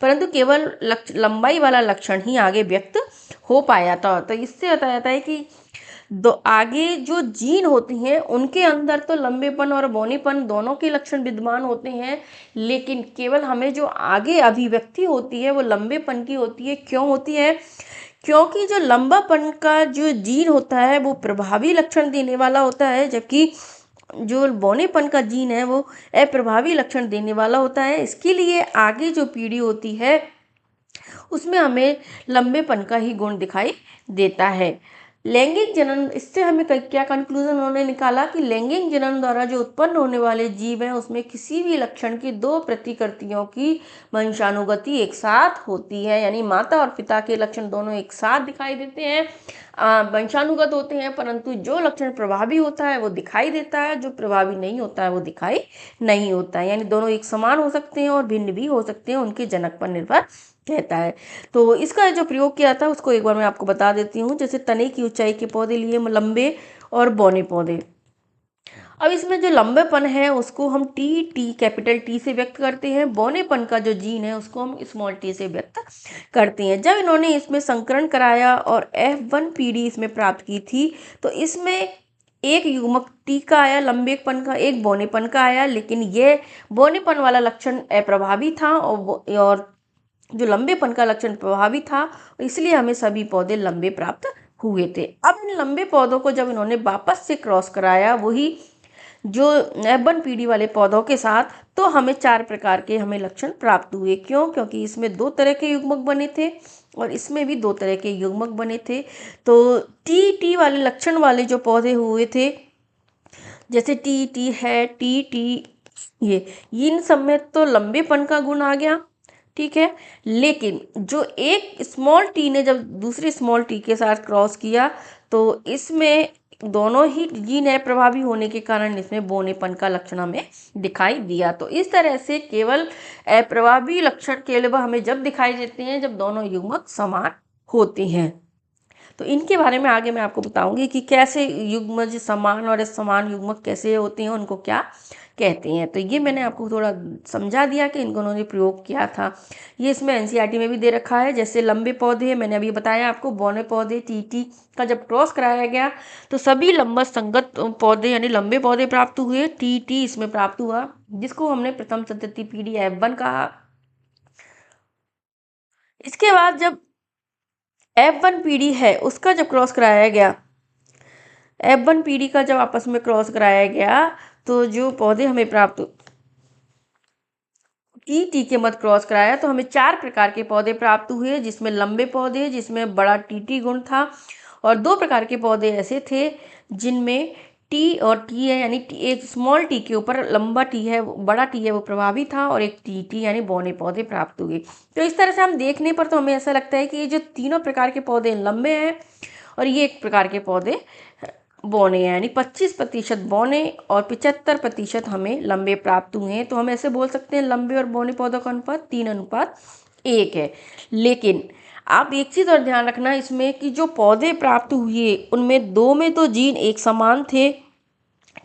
परंतु केवल लंबाई वाला लक्षण ही आगे व्यक्त हो पाया था। तो इससे बताया जाता है कि आगे जो जीन होती हैं उनके अंदर तो लंबेपन और बौनेपन दोनों के लक्षण विद्यमान होते हैं, लेकिन केवल हमें जो आगे अभिव्यक्ति होती है वो लंबेपन की होती है। क्यों होती है? क्योंकि जो लंबापन का जो जीन होता है वो प्रभावी लक्षण देने वाला होता है, जबकि जो बौनेपन का जीन है वो अप्रभावी लक्षण देने वाला होता है। इसके लिए आगे जो पीढ़ी होती है उसमें हमें लंबेपन का ही गुण दिखाई देता है। लैंगिक जनन, इससे हमें क्या कंक्लूजन उन्होंने निकाला कि लैंगिक जनन द्वारा जो उत्पन्न होने वाले जीव हैं उसमें किसी भी लक्षण की दो प्रतिकृतियों की वंशानुगति एक साथ होती है। यानी माता और पिता के लक्षण दोनों एक साथ दिखाई देते हैं, वंशानुगत होते हैं, परंतु जो लक्षण प्रभावी होता है वो दिखाई देता है, जो प्रभावी नहीं होता है वो दिखाई नहीं होता है। यानी दोनों एक समान हो सकते हैं और भिन्न भी हो सकते हैं, उनके जनक पर निर्भर रहता है। तो इसका जो प्रयोग किया था उसको एक बार मैं आपको बता देती हूँ। जैसे तने की ऊंचाई के पौधे लिए लंबे और बौने पौधे। अब इसमें जो लंबेपन है उसको हम टी कैपिटल टी से व्यक्त करते हैं, बौनेपन का जो जीन है उसको हम स्मॉल टी से व्यक्त करते हैं। जब इन्होंने इसमें संकरण कराया और F1 पीढ़ी इसमें प्राप्त की थी, तो इसमें एक युग्मक टी का आया लंबेपन का, एक बौनेपन का आया, लेकिन ये बौनेपन वाला लक्षण अप्रभावी था और जो लंबेपन का लक्षण प्रभावी था, इसलिए हमें सभी पौधे लंबे प्राप्त हुए थे। अब इन लंबे पौधों को जब इन्होंने वापस से क्रॉस कराया, वही जो F1 पीढ़ी वाले पौधों के साथ, तो हमें 4 प्रकार के हमें लक्षण प्राप्त हुए। क्यों? क्योंकि इसमें 2 तरह के युग्मक बने थे और इसमें भी 2 तरह के युग्मक बने थे। तो टी वाले लक्षण वाले जो पौधे हुए थे, जैसे टी है, टी ये इन सब में तो लंबेपन का गुण आ गया, ठीक है। लेकिन जो एक स्मॉल टी ने जब दूसरी स्मॉल टी के साथ क्रॉस किया, तो इसमें दोनों ही जीन प्रभावी होने के कारण इसमें बौनेपन का लक्षण हमें दिखाई दिया। तो इस तरह से केवल अप्रभावी लक्षण केवल हमें जब दिखाई देते हैं जब दोनों युग्मक समान होते हैं। तो इनके बारे में आगे मैं आपको बताऊंगी कि कैसे युग्मज समान और असमान युग्मक कैसे होते हैं, उनको क्या कहते हैं। तो ये मैंने आपको थोड़ा समझा दिया कि इनको उन्होंने प्रयोग किया था। ये इसमें एनसीईआरटी में भी दे रखा है। जैसे लंबे पौधे, मैंने अभी बताया आपको, बौने पौधे टी का जब क्रॉस कराया गया तो सभी लंबा संगत पौधे यानी लंबे पौधे प्राप्त हुए। टी इसमें प्राप्त हुआ, जिसको हमने प्रथम संतति पीढ़ी F1 कहा। इसके बाद जब F1 पीढ़ी है उसका जब क्रॉस कराया गया, F1 पीढ़ी का जब आपस में क्रॉस कराया गया, तो जो पौधे हमें प्राप्त टी के मत क्रॉस कराया तो हमें 4 प्रकार के पौधे प्राप्त हुए, जिसमें लंबे पौधे जिसमें बड़ा टी गुण था, और 2 प्रकार के पौधे ऐसे थे जिनमें टी और टी है, यानी एक स्मॉल टी के ऊपर लंबा टी है, बड़ा टी है, वो प्रभावी था, और एक टी यानी बौने पौधे प्राप्त हुए। तो इस तरह से हम देखने पर तो हमें ऐसा लगता है कि ये जो तीनों प्रकार के पौधे लंबे हैं और ये एक प्रकार के पौधे बौने हैं, यानी 25% बौने और 75% हमें लंबे प्राप्त हुए हैं। तो हम ऐसे बोल सकते हैं लंबे और बौने पौधों का अनुपात 3:1 है। लेकिन आप एक चीज़ और ध्यान रखना इसमें कि जो पौधे प्राप्त हुए उनमें 2 में तो जीन एक समान थे,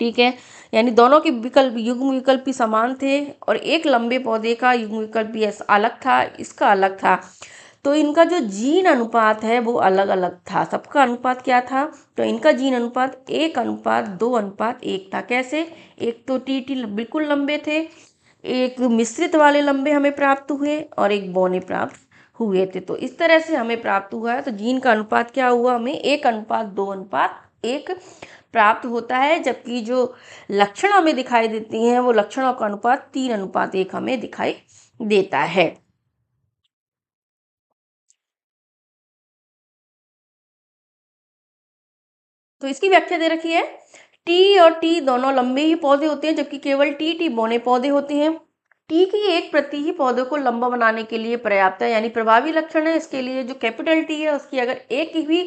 ठीक है, यानी दोनों के विकल्प युग्म विकल्प भी समान थे, और एक लंबे पौधे का युग्म विकल्प भी अलग था, इसका अलग था। तो इनका जो जीन अनुपात है वो अलग अलग था। सबका अनुपात क्या था? तो इनका जीन अनुपात 1:2:1 था। कैसे? एक तो टी बिल्कुल लंबे थे, एक मिश्रित वाले लंबे हमें प्राप्त हुए, और एक बौने प्राप्त हुए थे। तो इस तरह से हमें प्राप्त हुआ है। तो जीन का अनुपात क्या हुआ? हमें 1:2:1 प्राप्त होता है, जबकि जो लक्षण हमें दिखाई देती हैं वो लक्षणों का अनुपात 3:1 हमें दिखाई देता है। तो इसकी व्याख्या दे रखी है, टी और टी दोनों लंबे ही पौधे होते हैं, जबकि केवल टी बौने पौधे होते हैं। टी की एक प्रति ही पौधे को लंबा बनाने के लिए पर्याप्त है, यानी प्रभावी लक्षण है। इसके लिए जो कैपिटल टी है उसकी अगर एक ही भी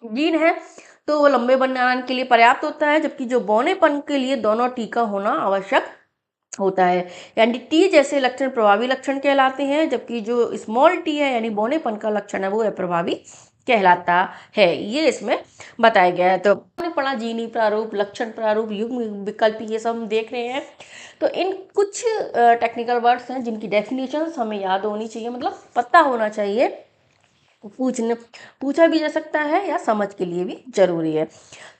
जीन है तो वो लंबे बनाने के लिए पर्याप्त होता है, जबकि जो बौनेपन के लिए दोनों टी का होना आवश्यक होता है। यानी टी जैसे लक्षण प्रभावी लक्षण कहलाते हैं, जबकि जो स्मॉल टी है यानी बौनेपन का लक्षण है वो अप्रभावी कहलाता है। ये इसमें बताया गया है। तो हमने पढ़ा जीनी प्रारूप, लक्षण प्रारूप, युग्म विकल्प, ये सब हम देख रहे हैं। तो इन कुछ टेक्निकल वर्ड्स हैं जिनकी डेफिनेशंस हमें याद होनी चाहिए, मतलब पता होना चाहिए। पूछा भी जा सकता है या समझ के लिए भी जरूरी है।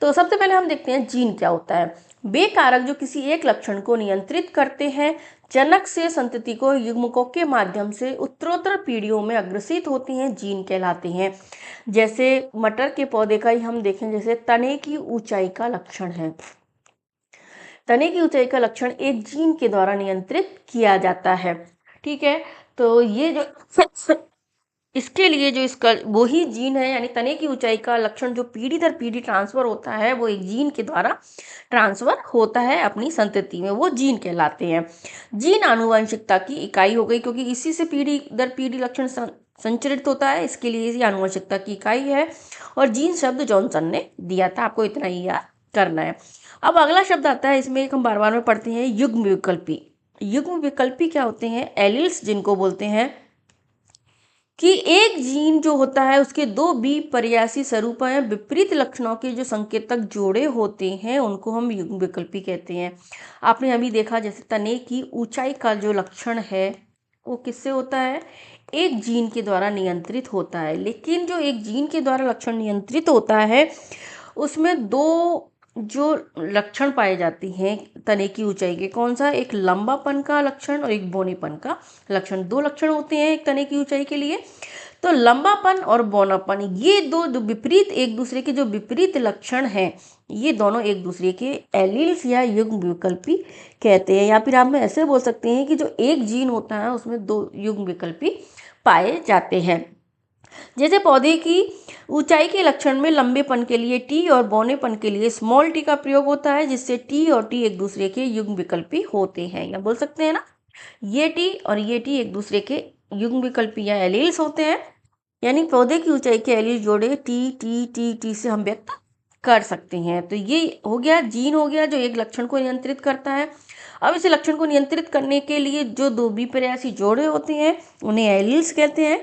तो सबसे पहले हम देखते हैं जीन क्या होता है। वे कारक जो किसी एक लक्षण को नियंत्रित करते हैं, जनक से संतति को युग्मकों के माध्यम से उत्तरोत्तर पीढ़ियों में अग्रसित होती हैं, जीन कहलाते हैं। जैसे मटर के पौधे का ही हम देखें, जैसे तने की ऊंचाई का लक्षण है। तने की ऊंचाई का लक्षण एक जीन के द्वारा नियंत्रित किया जाता है, ठीक है। तो ये जो इसके लिए जो इसका वो ही जीन है, यानी तने की ऊंचाई का लक्षण जो पीढ़ी दर पीढ़ी ट्रांसफर होता है, वो एक जीन के द्वारा ट्रांसफर होता है अपनी संतति में, वो जीन कहलाते हैं। जीन आनुवंशिकता की इकाई हो गई, क्योंकि इसी से पीढ़ी दर पीढ़ी लक्षण संचरित होता है, इसके लिए इसी आनुवंशिकता की इकाई है। और जीन शब्द जॉनसन ने दिया था, आपको इतना ही याद करना है। अब अगला शब्द आता है, इसमें एक हम बार बार में पढ़ते हैं, युग्म विकल्पी। युग्म विकल्पी क्या होते हैं? एलिल्स जिनको बोलते हैं, कि एक जीन जो होता है उसके 2 विपर्यासी स्वरूप हैं, विपरीत लक्षणों के जो संकेतक जोड़े होते हैं उनको हम युग्म विकल्पी कहते हैं। आपने अभी देखा जैसे तने की ऊंचाई का जो लक्षण है वो किससे होता है? एक जीन के द्वारा नियंत्रित होता है। लेकिन जो एक जीन के द्वारा लक्षण नियंत्रित होता है उसमें 2 जो लक्षण पाए जाते हैं तने की ऊंचाई के, कौन सा, एक लंबापन का लक्षण और एक बौनेपन का लक्षण, दो लक्षण होते हैं एक तने की ऊंचाई के लिए। तो लंबापन और बौनापन, ये दो जो विपरीत, एक दूसरे के जो विपरीत लक्षण हैं, ये दोनों एक दूसरे के एलील्स या युग्म विकल्पी कहते हैं। या फिर आप में ऐसे बोल सकते हैं कि जो एक जीन होता है उसमें दो युग्म विकल्पी पाए जाते हैं। जैसे पौधे की ऊंचाई के लक्षण में लंबेपन के लिए टी और बौनेपन के लिए स्मॉल टी का प्रयोग होता है, जिससे टी और टी एक दूसरे के युग्म विकल्पी होते हैं। या बोल सकते हैं ना, ये टी और ये टी एक दूसरे के युग्म विकल्पी या एलील्स होते हैं। यानी पौधे की ऊंचाई के एलील जोड़े टी टी टी टी से हम व्यक्त कर सकते हैं। तो ये हो गया जीन, हो गया जो एक लक्षण को नियंत्रित करता है। अब इस लक्षण को नियंत्रित करने के लिए जो दो विपर्यासी जोड़े होते हैं उन्हें एलील्स कहते हैं।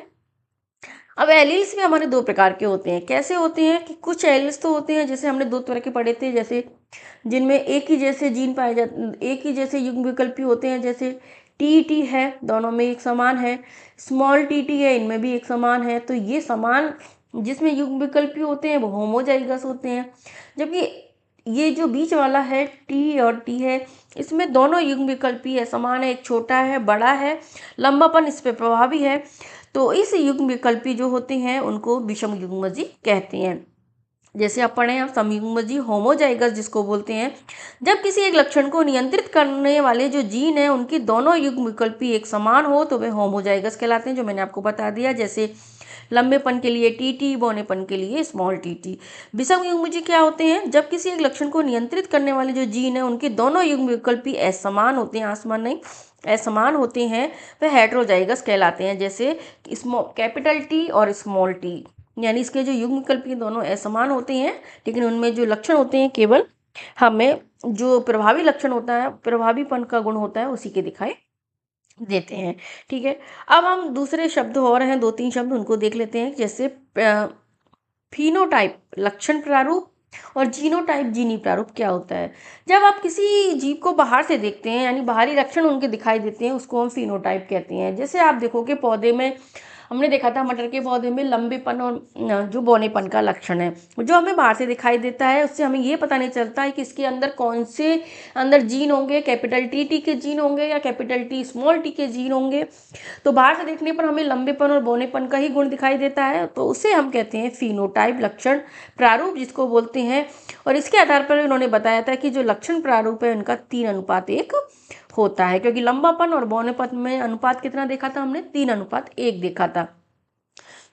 अब एलील्स भी हमारे दो प्रकार के होते हैं। कैसे होते हैं कि कुछ एलील्स तो होते हैं, जैसे हमने दो तरह के पढ़े थे, जैसे जिनमें एक ही जैसे जीन पाए जाते, एक ही जैसे युग्म विकल्पी होते हैं। जैसे टी टी है, दोनों में एक समान है, स्मॉल टी टी है, इनमें भी एक समान है। तो ये समान जिसमें युग्म विकल्पी होते हैं वो होमोजाइगस होते हैं। जबकि ये जो बीच वाला है टी और टी है, इसमें दोनों युग्म विकल्पी है, समान है, एक छोटा है, बड़ा है, लंबापन इस पे प्रभावी है। तो इस युग्म विकल्पी जो होते हैं उनको विषम युग्मजी कहते हैं। जैसे आप पढ़े, हम समयुग्मजी होमोजाइगस जिसको बोलते हैं, जब किसी एक लक्षण को नियंत्रित करने वाले जो जीन है उनकी दोनों युग्म विकल्पी एक समान हो तो वे होमोजाइगस कहलाते हैं, जो मैंने आपको बता दिया। जैसे लंबेपन के लिए टी टी, बौनेपन के लिए स्मॉल टी टी। विषम युग्मजी क्या होते हैं, जब किसी एक लक्षण को नियंत्रित करने वाले जो जीन है उनके दोनों युग्म विकल्पी असमान होते हैं, आसमान नहीं, असमान होते हैं, वह हेट्रोजाइगस कहलाते हैं। जैसे कैपिटल टी और स्मॉल टी, यानी इसके जो युग्म विकल्पी दोनों असमान होते हैं, लेकिन उनमें जो लक्षण होते हैं केवल हमें जो प्रभावी लक्षण होता है, प्रभावीपन का गुण होता है, उसी के दिखाई देते हैं। ठीक है, अब हम दूसरे शब्द और हैं, दो तीन शब्द उनको देख लेते हैं। जैसे फिनोटाइप लक्षण प्रारूप और जीनोटाइप जीनी प्रारूप क्या होता है। जब आप किसी जीव को बाहर से देखते हैं, यानी बाहरी लक्षण उनके दिखाई देते हैं, उसको हम फिनोटाइप कहते हैं। जैसे आप देखोगे पौधे में, हमने देखा था मटर के पौधे में लंबेपन और जो बौनेपन का लक्षण है जो हमें बाहर से दिखाई देता है, उससे हमें ये पता नहीं चलता है कि इसके अंदर कौन से अंदर जीन होंगे, कैपिटल टी टी के जीन होंगे या कैपिटल टी स्मॉल टी के जीन होंगे। तो बाहर से देखने पर हमें लंबेपन और बौनेपन का ही गुण दिखाई देता है, तो उसे हम कहते हैं फिनोटाइप लक्षण प्रारूप जिसको बोलते हैं। और इसके आधार पर उन्होंने बताया था कि जो लक्षण प्रारूप है उनका 3:1 होता है, क्योंकि लंबापन और बौनेपन में अनुपात कितना देखा था हमने, 3:1 देखा था।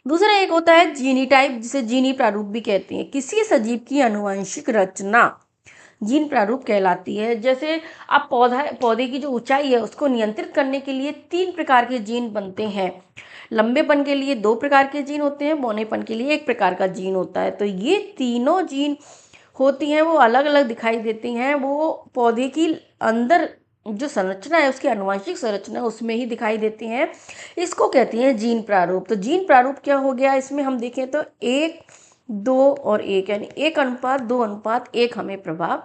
दूसरा एक होता है जीनी टाइप, जिसे जीनी प्रारूप भी कहते हैं। किसी सजीव की आनुवंशिक रचना जीन प्रारूप कहलाती है। जैसे आप पौधे की जो ऊंचाई है उसको नियंत्रित करने के लिए 3 प्रकार के जीन बनते हैं। लंबेपन के लिए 2 प्रकार के जीन होते हैं, बौनेपन के लिए 1 प्रकार का जीन होता है। तो ये तीनों जीन होती हैं वो अलग अलग दिखाई देती हैं, वो पौधे की अंदर जो संरचना है, उसकी आनुवंशिक संरचना उसमें ही दिखाई देती हैं। इसको कहते हैं जीन प्रारूप। तो जीन प्रारूप क्या हो गया, इसमें हम देखें तो 1, 2 और 1, यानी 1:2:1 हमें प्रभाव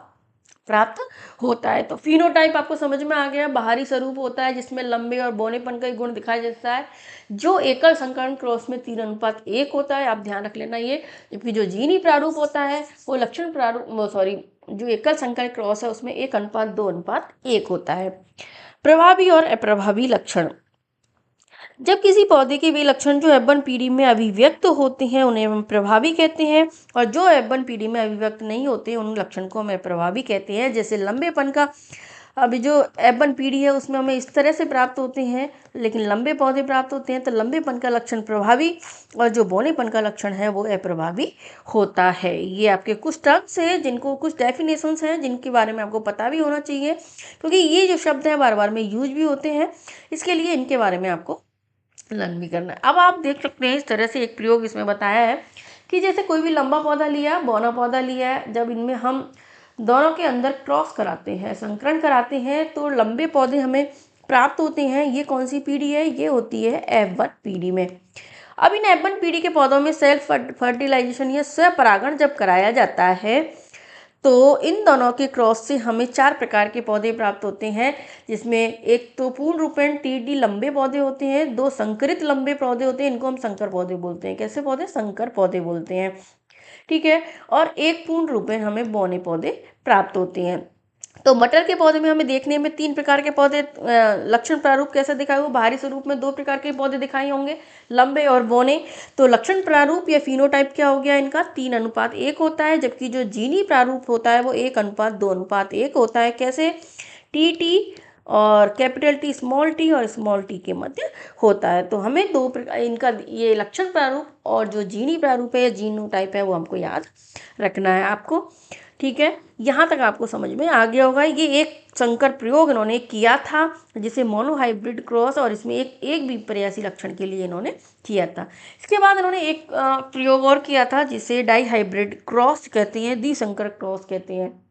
प्राप्त होता है। तो फिनोटाइप आपको समझ में आ गया, बाहरी स्वरूप होता है जिसमें लंबे और बौनेपन का गुण दिखाई देता है, जो एकल संकरण क्रॉस में 3:1 होता है, आप ध्यान रख लेना ये। जबकि जो जीनी प्रारूप होता है वो लक्षण प्रारूप, सॉरी, जो एकल संकरण क्रॉस है उसमें 1:2:1 होता है। प्रभावी और अप्रभावी लक्षण, जब किसी पौधे के वे लक्षण जो एफ1 पीढ़ी में अभिव्यक्त होते हैं उन्हें हम प्रभावी कहते हैं, और जो एफ1 पीढ़ी में अभिव्यक्त नहीं होते उन लक्षण को हम अप्रभावी कहते हैं। जैसे लंबेपन का, अभी जो एफ1 पीढ़ी है उसमें हमें इस तरह से प्राप्त होते हैं, लेकिन लंबे पौधे प्राप्त होते हैं, तो लंबेपन का लक्षण प्रभावी और जो बौनेपन का लक्षण है वो अप्रभावी होता है। ये आपके कुछ टर्म्स हैं, जिनको कुछ डेफिनेशंस हैं जिनके बारे में आपको पता भी होना चाहिए, क्योंकि ये जो शब्द हैं बार बार में यूज भी होते हैं, इसके लिए इनके बारे में आपको लर्न भी करना है। अब आप देख सकते हैं इस तरह से एक प्रयोग इसमें बताया है कि जैसे कोई भी लंबा पौधा लिया, बौना पौधा लिया है, जब इनमें हम दोनों के अंदर क्रॉस कराते हैं, संकरण कराते हैं, तो लंबे पौधे हमें प्राप्त होते हैं। ये कौन सी पीढ़ी है, ये होती है F1 पीढ़ी में। अब इन F1 पीढ़ी के पौधों में सेल्फ फर्टिलाइजेशन या स्वपरागण जब कराया जाता है तो इन दोनों के क्रॉस से हमें 4 प्रकार के पौधे प्राप्त होते हैं, जिसमें एक तो पूर्ण रूपेण टीडी लंबे पौधे होते हैं, 2 संकरित लंबे पौधे होते हैं, इनको हम संकर पौधे बोलते हैं। कैसे पौधे, संकर पौधे बोलते हैं। ठीक है, और 1 पूर्ण रूप में हमें बौने पौधे प्राप्त होते हैं। तो मटर के पौधे में हमें देखने में 3 प्रकार के पौधे लक्षण प्रारूप कैसा दिखाई हुआ, बाहरी स्वरूप में 2 प्रकार के पौधे दिखाई होंगे, लंबे और बौने। तो लक्षण प्रारूप या फिनोटाइप क्या हो गया इनका, 3:1 होता है, जबकि जो जीनी प्रारूप होता है वो 1:2:1 होता है। कैसे, टी और कैपिटल टी स्मॉल टी और स्मॉल टी के मध्य होता है। तो हमें 2 प्रकार इनका ये लक्षण प्रारूप और जो जीनी प्रारूप है या जीनोटाइप है वो हमको याद रखना है आपको। ठीक है, यहाँ तक आपको समझ में आ गया होगा। ये एक संकर प्रयोग इन्होंने किया था जिसे मोनोहाइब्रिड क्रॉस, और इसमें एक भी प्रयासी लक्षण के लिए इन्होंने किया था। इसके बाद इन्होंने एक प्रयोग और किया था जिसे डाईहाइब्रिड क्रॉस कहते हैं, द्विसंकर क्रॉस कहते हैं,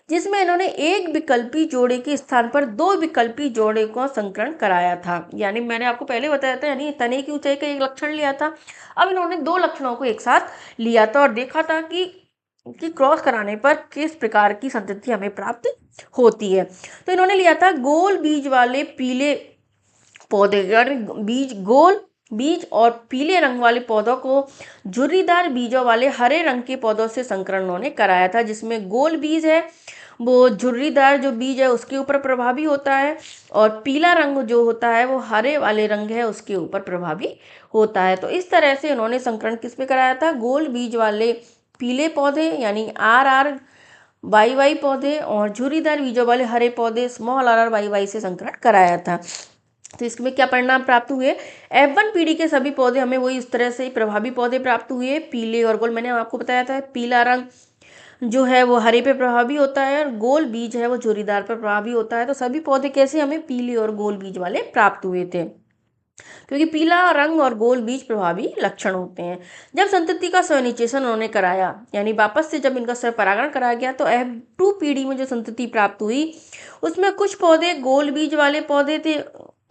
जिसमें इन्होंने एक विकल्पी जोड़े के स्थान पर 2 विकल्पी जोड़े का संकरण कराया था। यानी मैंने आपको पहले बताया था, यानी तने की ऊंचाई का एक लक्षण लिया था, अब इन्होंने 2 लक्षणों को एक साथ लिया था और देखा था कि क्रॉस कराने पर किस प्रकार की संतति हमें प्राप्त होती है। तो इन्होंने लिया था गोल बीज वाले पीले पौधे, यानी गोल बीज और पीले रंग वाले पौधों को झुर्रीदार बीजों वाले हरे रंग के पौधों से संकरण उन्होंने कराया था, जिसमें गोल बीज है वो झुर्रीदार जो बीज है उसके ऊपर प्रभावी होता है, और पीला रंग जो होता है वो हरे वाले रंग है उसके ऊपर प्रभावी होता है। तो इस तरह से उन्होंने संकरण किस पे कराया था, गोल बीज वाले पीले पौधे यानी RR YY पौधे और झुर्रीदार बीजों वाले हरे पौधे स्मॉल RR YY से संकरण कराया था। तो इसमें क्या परिणाम प्राप्त हुए, F1 पीढ़ी के सभी पौधे हमें वही इस तरह से प्रभावी पौधे प्राप्त हुए, पीले और गोल। मैंने आपको बताया था पीला रंग जो है वो हरे पे प्रभावी होता है और गोल बीज है वो झुर्रीदार पर प्रभावी होता है। तो सभी पौधे कैसे हमें पीले और गोल बीज वाले प्राप्त हुए थे, क्योंकि पीला रंग और गोल बीज प्रभावी लक्षण होते हैं। जब संतति का स्वनिचेषण उन्होंने कराया, यानी वापस से जब इनका स्वपरागण कराया गया, तो F2 पीढ़ी में जो संतति प्राप्त हुई उसमें कुछ पौधे गोल बीज वाले पौधे थे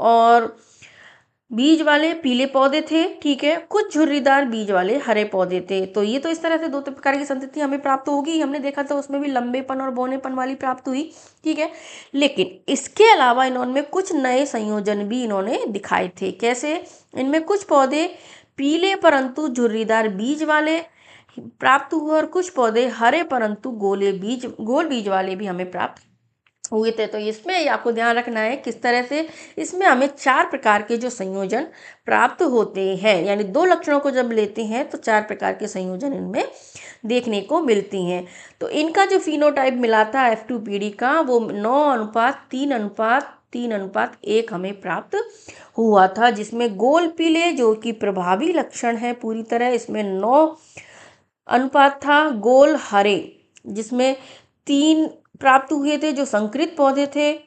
और बीज वाले पीले पौधे थे, ठीक है, कुछ झुर्रीदार बीज वाले हरे पौधे थे। तो ये तो इस तरह से 2 प्रकार की संतति हमें प्राप्त होगी, हमने देखा था उसमें भी लंबेपन और बौनेपन वाली प्राप्त हुई, ठीक है। लेकिन इसके अलावा इन्होंने कुछ नए संयोजन भी इन्होंने दिखाए थे। कैसे, इनमें कुछ पौधे पीले परंतु झुर्रीदार बीज वाले प्राप्त हुए और कुछ पौधे हरे परंतु गोल बीज वाले भी हमें प्राप्त हुए थे। तो इसमें आपको ध्यान रखना है किस तरह से इसमें हमें 4 प्रकार के जो संयोजन प्राप्त होते हैं, यानी 2 लक्षणों को जब लेते हैं तो 4 प्रकार के संयोजन इनमें देखने को मिलती हैं। तो इनका जो फिनोटाइप मिला था F2 पीढ़ी का वो 9:3:3:1 हमें प्राप्त हुआ था, जिसमें गोल पीले जो कि प्रभावी लक्षण है पूरी तरह, इसमें 9 अनुपात था, गोल हरे जिसमें 3 प्राप्त हुए थे जो संकरित पौधे थे,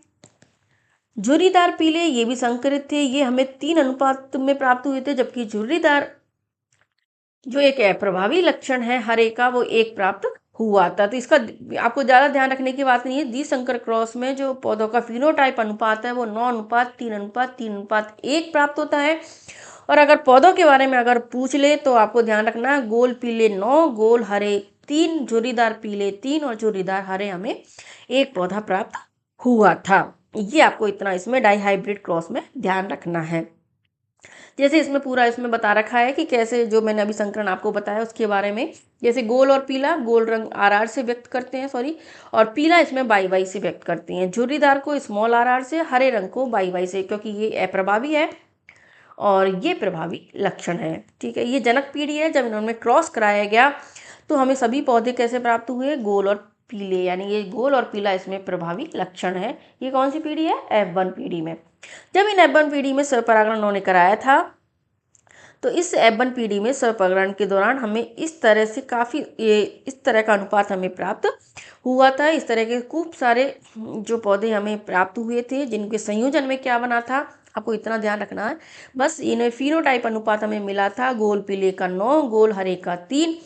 झुर्रीदार पीले ये भी संकरित थे, ये हमें 3 अनुपात में प्राप्त हुए थे, जबकि झुर्रीदार जो एक प्रभावी लक्षण है हरे का वो 1 प्राप्त हुआ था। तो इसका आपको ज़्यादा ध्यान रखने की बात नहीं है, द्विसंकर क्रॉस में जो पौधों का फिनोटाइप अनुपात है वो 9:3:3:1 प्राप्त होता है। और अगर पौधों के बारे में अगर पूछ ले तो आपको ध्यान रखना है, गोल पीले 9, गोल हरे 3, झुर्रीदार पीले 3 और झुर्रीदार हरे हमें 1 पौधा प्राप्त हुआ था। ये आपको इतना इसमें डाईहाइब्रिड क्रॉस में ध्यान रखना है। जैसे इसमें पूरा इसमें बता रखा है कि कैसे जो मैंने अभी संकरण आपको बताया उसके बारे में, जैसे गोल और पीला, गोल रंग RR से व्यक्त करते हैं और पीला इसमें YY से व्यक्त करते हैं, झुर्रीदार को स्मॉल RR से, हरे रंग को YY से, क्योंकि ये अप्रभावी है और ये प्रभावी लक्षण है, ठीक है। ये जनक पीढ़ी है, जब इन्होंने क्रॉस कराया गया तो हमें सभी पौधे कैसे प्राप्त हुए, गोल और पीले, यानी ये गोल और पीला इसमें प्रभावी लक्षण है। ये कौन सी पीढ़ी है, F1 पीढ़ी में। जब इन F1 पीढ़ी में स्वपरागण उन्होंने कराया था तो इस F1 पीढ़ी में स्वपरागण के दौरान हमें इस तरह से इस तरह का अनुपात हमें प्राप्त हुआ था। इस तरह के खूब सारे जो पौधे हमें प्राप्त हुए थे जिनके संयोजन में क्या बना था, आपको इतना ध्यान रखना है बस। इन्हें फिनोटाइप अनुपात हमें मिला था, गोल पीले का 9, गोल हरे का 3,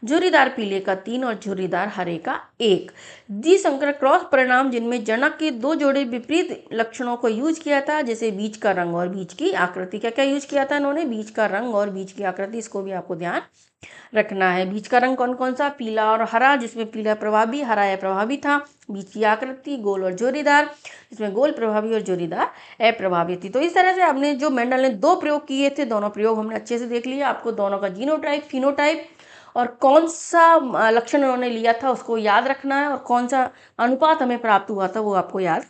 झुर्रीदार पीले का 3 और झुर्रीदार हरे का 1। द्विसंकर क्रॉस परिणाम जिनमें जनक के 2 जोड़े विपरीत लक्षणों को यूज किया था, जैसे बीज का रंग और बीज की आकृति। क्या क्या यूज किया था इन्होंने, बीज का रंग और बीज की आकृति, इसको भी आपको ध्यान रखना है। बीज का रंग कौन कौन सा, पीला और हरा, जिसमें पीला प्रभावी हरा अप्रभावी था। बीज की आकृति गोल और जोरीदार, जिसमें गोल प्रभावी और जोरीदार अप्रभावी थी। तो इस तरह से हमने जो मेंडल ने 2 प्रयोग किए थे, दोनों प्रयोग हमने अच्छे से देख लिया। आपको दोनों का जीनोटाइप फिनोटाइप और कौन सा लक्षण उन्होंने लिया था उसको याद रखना है, और कौन सा अनुपात हमें प्राप्त हुआ था वो आपको याद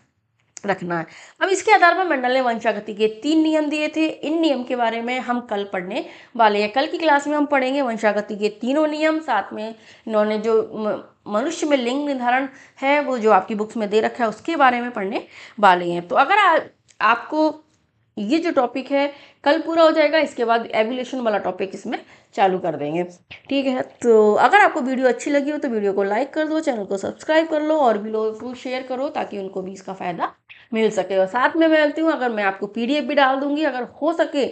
रखना है। अब इसके आधार पर मंडल ने वंशागति के 3 नियम दिए थे। इन नियम के बारे में हम कल पढ़ने वाले हैं। कल की क्लास में हम पढ़ेंगे वंशागति के तीनों नियम, साथ में इन्होंने जो मनुष्य में लिंग निर्धारण है वो जो आपकी बुक्स में दे रखा है उसके बारे में पढ़ने वाले हैं। तो अगर आपको ये जो टॉपिक है कल पूरा हो जाएगा, इसके बाद एवोल्यूशन वाला टॉपिक इसमें चालू कर देंगे। ठीक है, तो अगर आपको वीडियो अच्छी लगी हो तो वीडियो को लाइक कर दो, चैनल को सब्सक्राइब कर लो और भी लोगों को शेयर करो ताकि उनको भी इसका फ़ायदा मिल सके। और साथ में मैं बोलती हूँ, अगर मैं आपको पीडीएफ भी डाल दूंगी अगर हो सके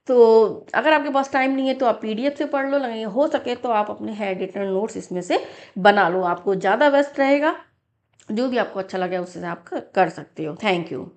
तो, अगर आपके पास टाइम नहीं है तो आप पीडीएफ से पढ़ लो, नहीं हो सके तो आप अपने हैंड रिटन नोट्स इसमें से बना लो, आपको ज़्यादा बेस्ट रहेगा। जो भी आपको अच्छा लगे उससे आप कर सकते हो। Thank you.